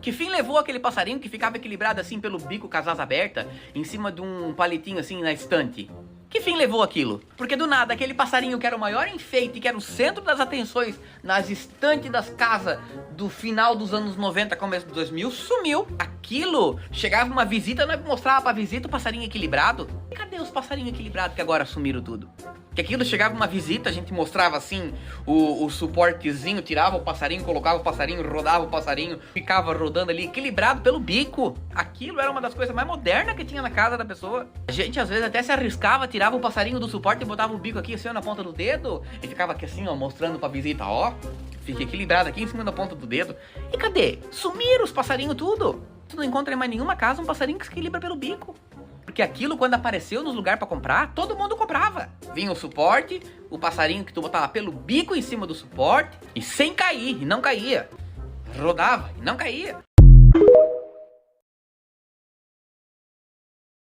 Que fim levou aquele passarinho que ficava equilibrado assim pelo bico com as asas abertas, em cima de um palitinho assim na estante? Que fim levou aquilo? Porque do nada, aquele passarinho que era o maior enfeite, que era o centro das atenções nas estantes das casas do final dos anos 90, começo dos 2000, sumiu. Aquilo, chegava uma visita, não mostrava pra visita o passarinho equilibrado. E cadê os passarinhos equilibrados que agora sumiram tudo? Que aquilo chegava uma visita, a gente mostrava assim o suportezinho, tirava o passarinho, colocava o passarinho, rodava o passarinho, ficava rodando ali, equilibrado pelo bico. Aquilo era uma das coisas mais modernas que tinha na casa da pessoa. A gente às vezes até se arriscava, tirava o passarinho do suporte e botava o bico aqui assim ó, na ponta do dedo e ficava aqui assim ó, mostrando pra visita, ó, fica equilibrado aqui em cima da ponta do dedo. E cadê? Sumiram os passarinhos tudo. Tu não encontra em mais nenhuma casa um passarinho que se equilibra pelo bico. Porque aquilo, quando apareceu nos lugares pra comprar, todo mundo comprava. Vinha o suporte, o passarinho que tu botava pelo bico em cima do suporte, e sem cair, e não caía. Rodava, e não caía.